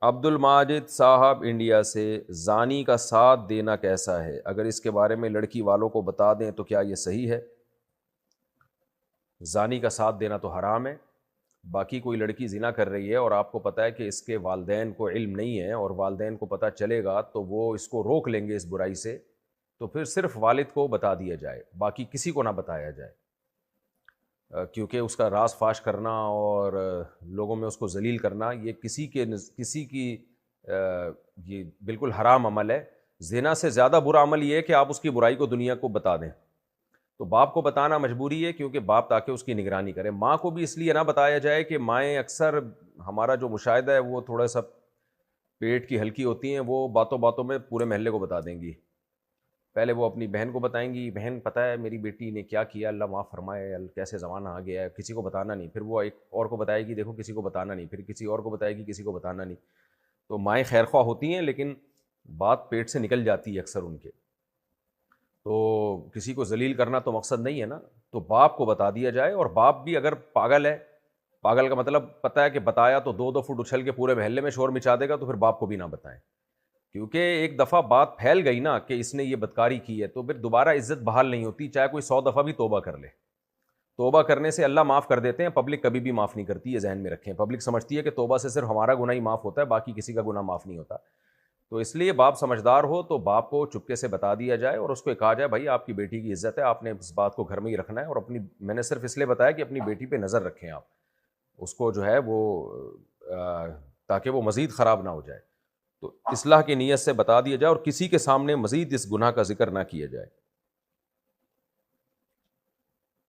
عبد الماجد صاحب انڈیا سے، زانی کا ساتھ دینا کیسا ہے؟ اگر اس کے بارے میں لڑکی والوں کو بتا دیں تو کیا یہ صحیح ہے؟ زانی کا ساتھ دینا تو حرام ہے۔ باقی کوئی لڑکی زنا کر رہی ہے اور آپ کو پتہ ہے کہ اس کے والدین کو علم نہیں ہے، اور والدین کو پتہ چلے گا تو وہ اس کو روک لیں گے اس برائی سے، تو پھر صرف والد کو بتا دیا جائے، باقی کسی کو نہ بتایا جائے، کیونکہ اس کا راز فاش کرنا اور لوگوں میں اس کو ذلیل کرنا یہ کسی کی یہ بالکل حرام عمل ہے۔ زنا سے زیادہ برا عمل یہ ہے کہ آپ اس کی برائی کو دنیا کو بتا دیں۔ تو باپ کو بتانا مجبوری ہے، کیونکہ باپ تاکہ اس کی نگرانی کرے۔ ماں کو بھی اس لیے نہ بتایا جائے کہ مائیں اکثر، ہمارا جو مشاہدہ ہے وہ تھوڑا سا پیٹ کی ہلکی ہوتی ہیں، وہ باتوں باتوں میں پورے محلے کو بتا دیں گی۔ پہلے وہ اپنی بہن کو بتائیں گی، بہن پتہ ہے میری بیٹی نے کیا کیا، اللہ معاف فرمائے، کیسے زمانہ آ گیا ہے، کسی کو بتانا نہیں۔ پھر وہ ایک اور کو بتائے گی، دیکھو کسی کو بتانا نہیں، پھر کسی اور کو بتائے گی، کسی کو بتانا نہیں۔ تو مائیں خیر خواہ ہوتی ہیں، لیکن بات پیٹ سے نکل جاتی ہے اکثر ان کے۔ تو کسی کو ذلیل کرنا تو مقصد نہیں ہے نا، تو باپ کو بتا دیا جائے۔ اور باپ بھی اگر پاگل ہے، پاگل کا مطلب پتہ ہے کہ بتایا تو 2 فٹ اچھل کے پورے محلے میں شور مچا دے گا، تو پھر باپ کو بھی نہ بتائیں، کیونکہ ایک دفعہ بات پھیل گئی نا کہ اس نے یہ بدکاری کی ہے، تو پھر دوبارہ عزت بحال نہیں ہوتی، چاہے کوئی 100 دفعہ بھی توبہ کر لے۔ توبہ کرنے سے اللہ معاف کر دیتے ہیں، پبلک کبھی بھی معاف نہیں کرتی، یہ ذہن میں رکھیں۔ پبلک سمجھتی ہے کہ توبہ سے صرف ہمارا گناہ ہی معاف ہوتا ہے، باقی کسی کا گناہ معاف نہیں ہوتا۔ تو اس لیے باپ سمجھدار ہو تو باپ کو چپکے سے بتا دیا جائے، اور اس کو کہا جائے بھائی آپ کی بیٹی کی عزت ہے، آپ نے اس بات کو گھر میں ہی رکھنا ہے، اور میں نے صرف اس لیے بتایا کہ اپنی بیٹی پہ نظر رکھیں آپ، اس کو جو ہے وہ تاکہ وہ مزید خراب نہ ہو جائے۔ تو اصلاح کی نیت سے بتا دیا جائے، اور کسی کے سامنے مزید اس گناہ کا ذکر نہ کیا جائے۔